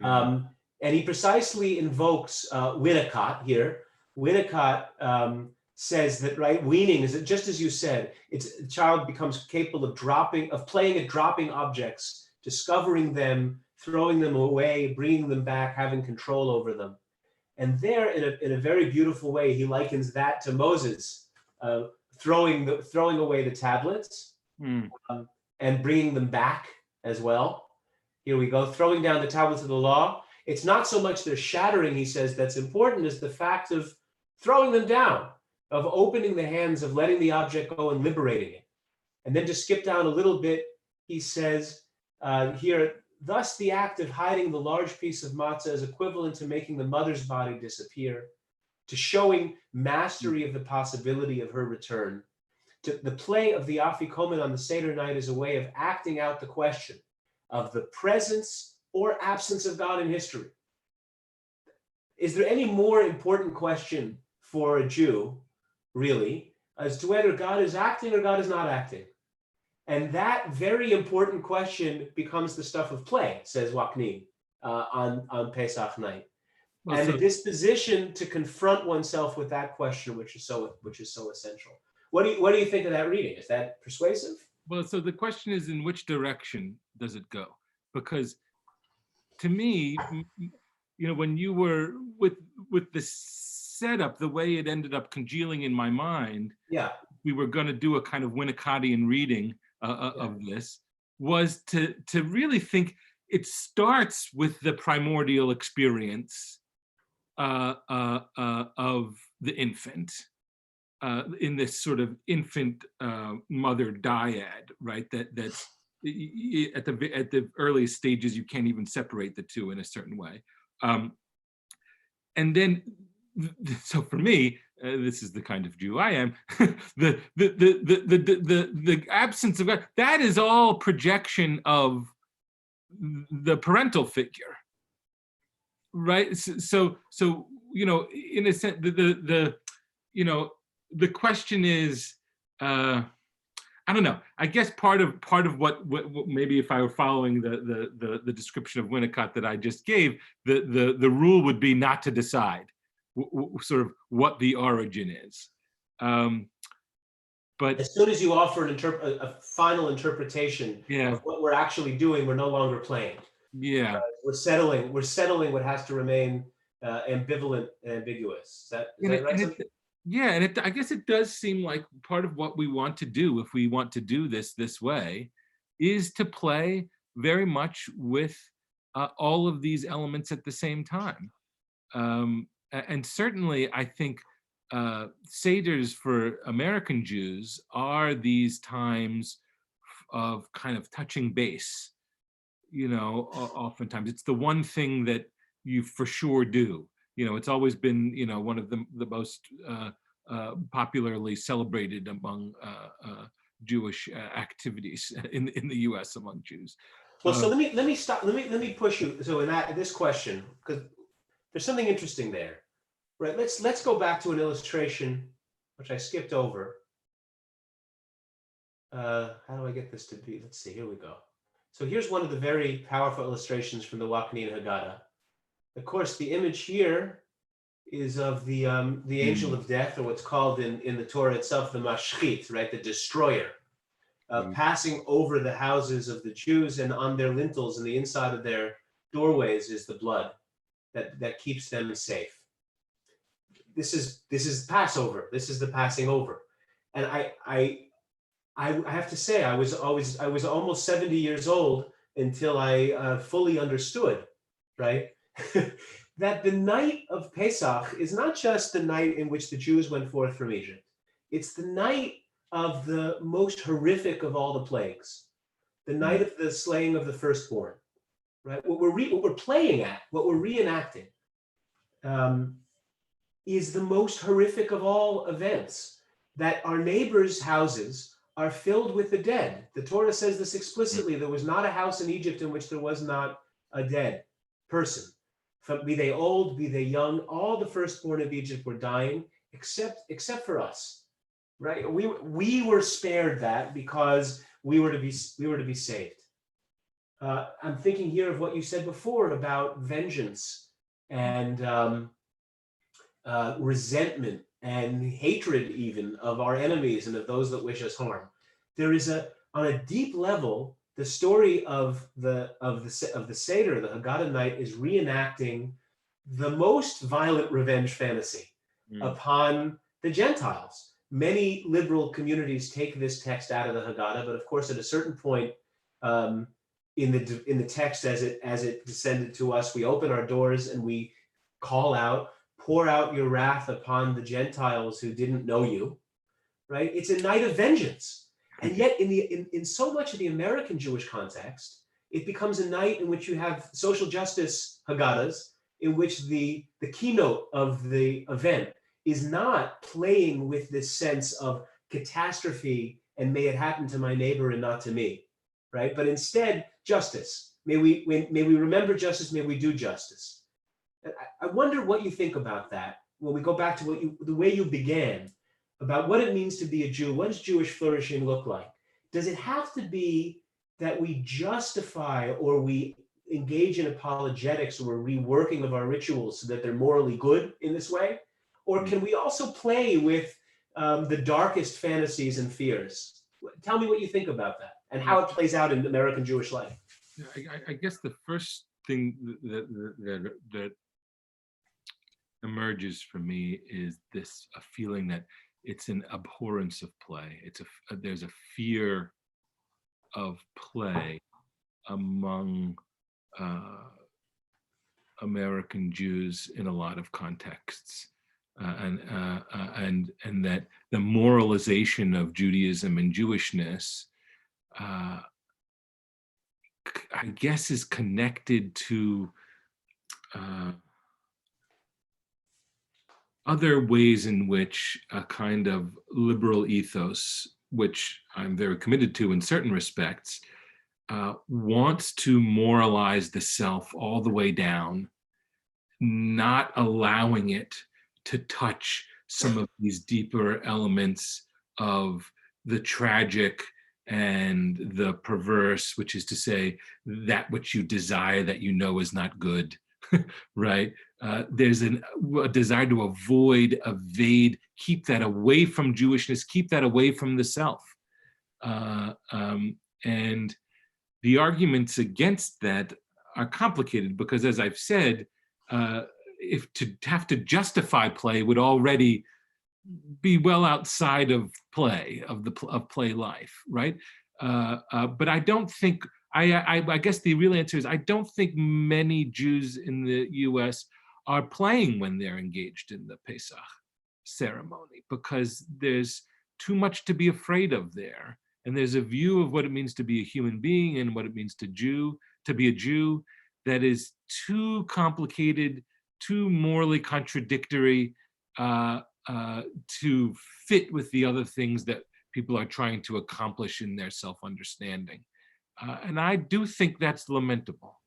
And he precisely invokes Winnicott here. Winnicott says that, right, weaning is that, just as you said, the child becomes capable of playing at dropping objects, discovering them, throwing them away, bringing them back, having control over them. And there, in a very beautiful way, he likens that to Moses throwing away the tablets and bringing them back as well. Here we go, throwing down the tablets of the law. It's not so much their shattering, he says, that's important as the fact of throwing them down, of opening the hands, of letting the object go and liberating it. And then to skip down a little bit, he says here, thus the act of hiding the large piece of matzah is equivalent to making the mother's body disappear, to showing mastery of the possibility of her return. The play of the Afikomen on the Seder night is a way of acting out the question of the presence or absence of God in history. Is there any more important question for a Jew, really, as to whether God is acting or God is not acting? And that very important question becomes the stuff of play, says Waknin on Pesach night. Well, and the disposition to confront oneself with that question, which is so essential. What do you think of that reading? Is that persuasive? Well, so the question is, in which direction does it go? Because to me, you know, when you were with the setup, the way it ended up congealing in my mind, yeah, we were going to do a kind of Winnicottian reading of this, was to really think it starts with the primordial experience of the infant in this sort of infant mother dyad, right? That's at the earliest stages, you can't even separate the two in a certain way. And then, so for me, this is the kind of Jew I am. the absence of God, that is all projection of the parental figure, right? So you know, in a sense, the question is, I don't know. I guess part of what maybe if I were following the description of Winnicott that I just gave, the rule would be not to decide sort of what the origin is. But as soon as you offer a final interpretation of what we're actually doing, we're no longer playing. Yeah, we're settling what has to remain ambivalent and ambiguous. Is that right? Yeah, and I guess it does seem like part of what we want to do, if we want to do this way, is to play very much with all of these elements at the same time. And certainly, I think Seders for American Jews are these times of kind of touching base. You know, oftentimes it's the one thing that you for sure do. You know, it's always been, you know, one of the most popularly celebrated among Jewish activities in the U.S. among Jews. Well, so let me push you. So in this question, because there's something interesting there, right? Let's go back to an illustration which I skipped over. How do I get this to be? Let's see. Here we go. So here's one of the very powerful illustrations from the Waknin Haggadah. Of course, the image here is of the angel of death, or what's called in the Torah itself the mashchit, right, the destroyer, passing over the houses of the Jews, and on their lintels and the inside of their doorways is the blood that keeps them safe. This is Passover. This is the passing over, and I have to say I was almost 70 years old until I fully understood, right. That the night of Pesach is not just the night in which the Jews went forth from Egypt. It's the night of the most horrific of all the plagues, the night of the slaying of the firstborn, right? What we're playing at, what we're reenacting. is the most horrific of all events, that our neighbors' houses are filled with the dead. The Torah says this explicitly. There was not a house in Egypt in which there was not a dead person. Be they old, be they young, all the firstborn of Egypt were dying, except for us, right? We were spared that because we were to be saved. I'm thinking here of what you said before about vengeance and resentment and hatred even of our enemies and of those that wish us harm. There is on a deep level, the story of the Seder, the Haggadah night, is reenacting the most violent revenge fantasy upon the Gentiles. Many liberal communities take this text out of the Haggadah, but of course, at a certain point in the text, as it descended to us, we open our doors and we call out, "Pour out your wrath upon the Gentiles who didn't know you." Right? It's a night of vengeance. And yet in so much of the American Jewish context, it becomes a night in which you have social justice Haggadahs, in which the keynote of the event is not playing with this sense of catastrophe and may it happen to my neighbor and not to me, right? But instead, justice. May we remember justice, may we do justice. I wonder what you think about that when we go back to the way you began, about what it means to be a Jew. What does Jewish flourishing look like? Does it have to be that we justify or we engage in apologetics or reworking of our rituals so that they're morally good in this way? Or can we also play with the darkest fantasies and fears? Tell me what you think about that and how it plays out in American Jewish life. I guess the first thing that emerges for me is a feeling that it's an abhorrence of play. There's a fear of play among American Jews in a lot of contexts, and that the moralization of Judaism and Jewishness, I guess, is connected to other ways in which a kind of liberal ethos, which I'm very committed to in certain respects, wants to moralize the self all the way down, not allowing it to touch some of these deeper elements of the tragic and the perverse, which is to say, that which you desire that you know is not good, right? There's a desire to avoid, evade, keep that away from Jewishness, keep that away from the self. And the arguments against that are complicated because, as I've said, if to have to justify play would already be well outside of play, of play life, right? But I don't think, I guess the real answer is I don't think many Jews in the US are playing when they're engaged in the Pesach ceremony, because there's too much to be afraid of there. And there's a view of what it means to be a human being and what it means to be a Jew that is too complicated, too morally contradictory to fit with the other things that people are trying to accomplish in their self-understanding. And I do think that's lamentable,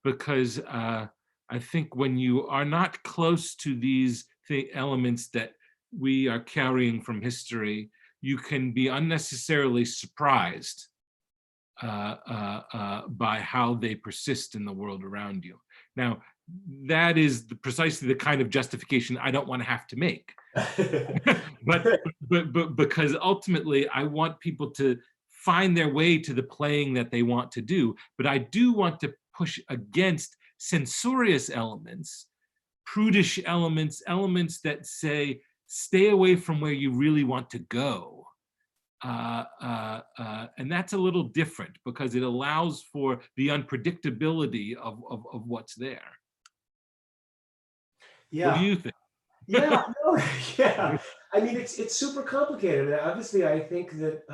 because I think when you are not close to these elements that we are carrying from history, you can be unnecessarily surprised by how they persist in the world around you. Now, that is precisely the kind of justification I don't want to have to make. but because ultimately I want people to find their way to the playing that they want to do. But I do want to push against censorious elements, prudish elements, elements that say, stay away from where you really want to go. And that's a little different because it allows for the unpredictability of what's there. Yeah. What do you think? Yeah, no, yeah. I mean, it's super complicated. And obviously, I think that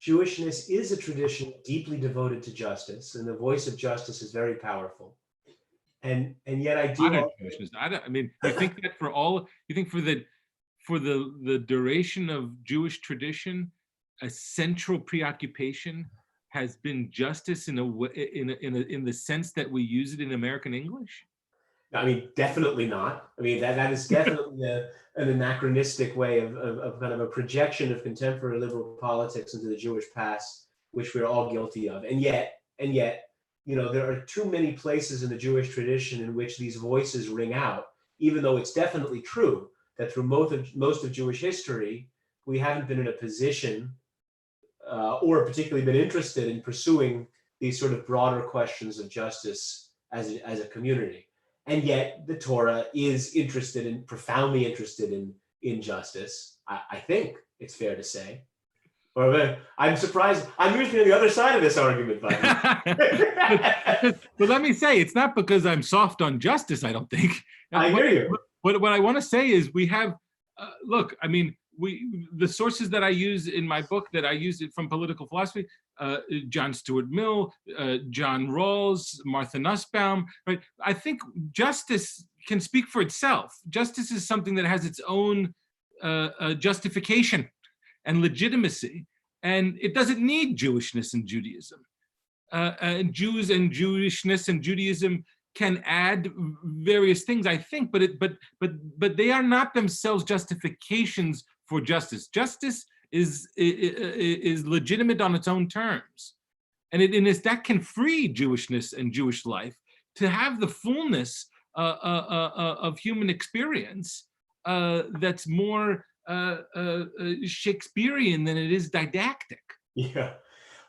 Jewishness is a tradition deeply devoted to justice, and the voice of justice is very powerful. And yet I do. Modern Jewishness. I mean, you think that for all, you think for the duration of Jewish tradition, a central preoccupation has been justice in a in the sense that we use it in American English? I mean, definitely not. I mean, that is definitely an anachronistic way of kind of a projection of contemporary liberal politics into the Jewish past, which we're all guilty of. And yet, you know, there are too many places in the Jewish tradition in which these voices ring out, even though it's definitely true that through most of Jewish history, we haven't been in a position or particularly been interested in pursuing these sort of broader questions of justice as a community. And yet the Torah is profoundly interested in justice. I think it's fair to say. Or I'm surprised. I'm usually on the other side of this argument, but let me say, it's not because I'm soft on justice, I don't think. I hear you. What I want to say is we have, look, I mean, the sources that I use in my book, that I use it from political philosophy, John Stuart Mill, John Rawls, Martha Nussbaum, right? I think justice can speak for itself. Justice is something that has its own justification and legitimacy, and it doesn't need Jewishness and Judaism. And Jews and Jewishness and Judaism can add various things, I think, but they are not themselves justifications for justice. Justice is legitimate on its own terms, and that can free Jewishness and Jewish life to have the fullness of human experience that's more Shakespearean than it is didactic. Yeah.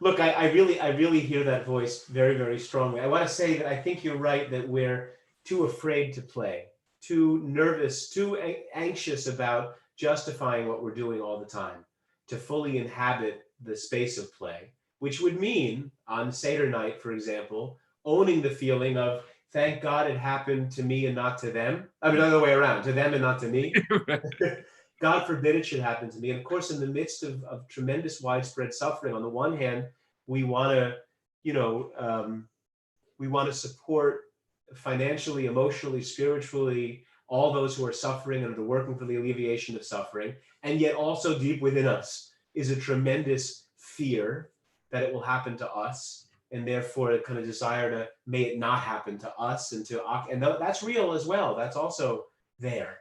Look, I really hear that voice very, very strongly. I want to say that I think you're right that we're too afraid to play, too nervous, too anxious about justifying what we're doing all the time, to fully inhabit the space of play, which would mean on Seder night, for example, owning the feeling of, thank God it happened to me and not to them. I mean, the other way around, to them and not to me. God forbid it should happen to me. And of course, in the midst of tremendous widespread suffering, on the one hand, we want to, we want to support financially, emotionally, spiritually, all those who are suffering and are working for the alleviation of suffering. And yet also deep within us is a tremendous fear that it will happen to us. And therefore a kind of desire to, may it not happen to us, and that's real as well. That's also there.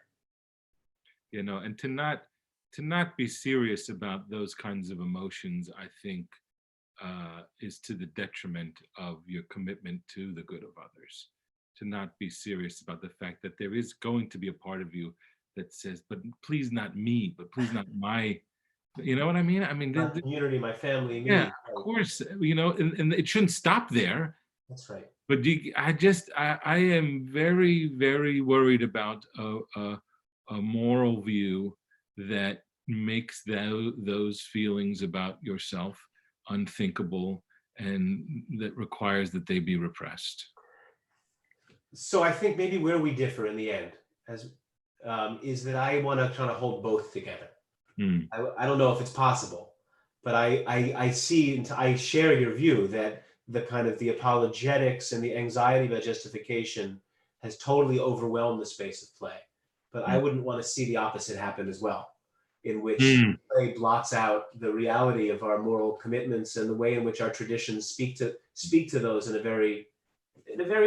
You know, and to not be serious about those kinds of emotions, I think, is to the detriment of your commitment to the good of others. To not be serious about the fact that there is going to be a part of you that says, but please not me, but please not my, you know what I mean? I mean, my community, my family, me. Yeah, of course, you know, and it shouldn't stop there. That's right. But I am very, very worried about a moral view that makes those feelings about yourself unthinkable, and that requires that they be repressed. So I think maybe where we differ in the end is that I want to kind of hold both together. I don't know if it's possible, but I see and I share your view that the kind of the apologetics and the anxiety about justification has totally overwhelmed the space of play. But I wouldn't want to see the opposite happen as well, in which play blots out the reality of our moral commitments and the way in which our traditions speak to those in a very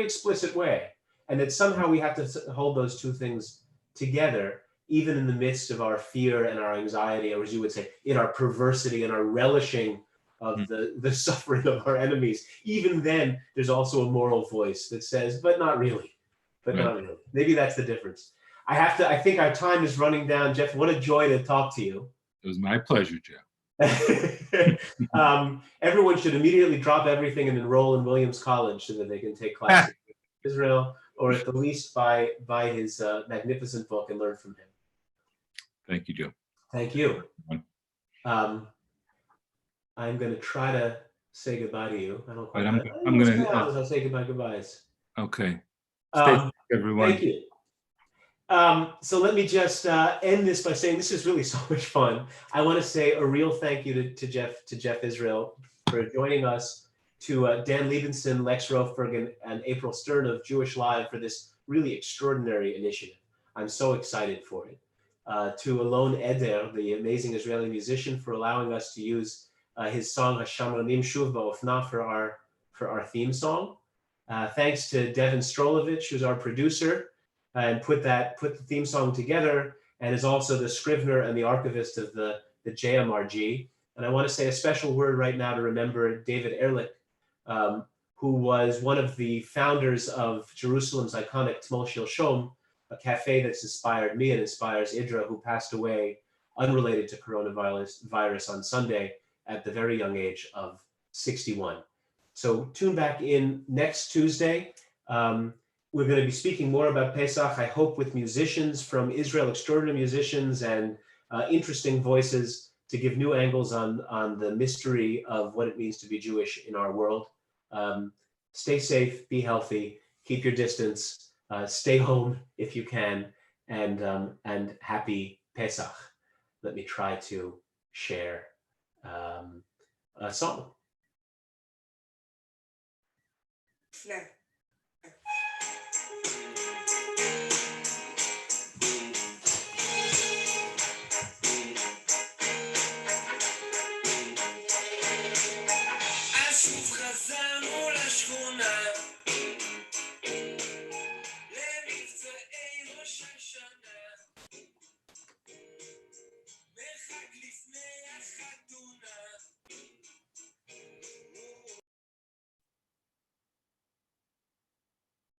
explicit way, and that somehow we have to hold those two things together, even in the midst of our fear and our anxiety, or as you would say, in our perversity and our relishing of the suffering of our enemies. Even then, there's also a moral voice that says, but not really, not really. Maybe that's the difference. I think our time is running down, Jeff. What a joy to talk to you. It was my pleasure, Jeff. Everyone should immediately drop everything and enroll in Williams College so that they can take classes in Israel, or at the least buy his magnificent book and learn from him. Thank you, Joe. Thank you. I'm going to try to say goodbye to you. I don't quite. I'm going to. I'll say goodbyes. Okay. Stay safe, everyone. Thank you. So let me just end this by saying this is really so much fun. I want to say a real thank you to Jeff Israel for joining us to Dan Liebenson, Lex Rofberg, and April Stern of Jewish Live for this really extraordinary initiative. I'm so excited for it. To Alon Eder, the amazing Israeli musician, for allowing us to use his song Hashamranim Shuv Ba'ofna for our theme song. Thanks to Devin Strolovich, who's our producer, and put the theme song together, and is also the scrivener and the archivist of the JMRG. And I want to say a special word right now to remember David Ehrlich, who was one of the founders of Jerusalem's iconic Tmol Shel Shom, a cafe that's inspired me and inspires IDRA, who passed away unrelated to coronavirus on Sunday at the very young age of 61. So tune back in next Tuesday. We're going to be speaking more about Pesach, I hope, with musicians from Israel, extraordinary musicians and interesting voices to give new angles on the mystery of what it means to be Jewish in our world. Stay safe, be healthy, keep your distance, stay home if you can, and happy Pesach. Let me try to share a song. שוב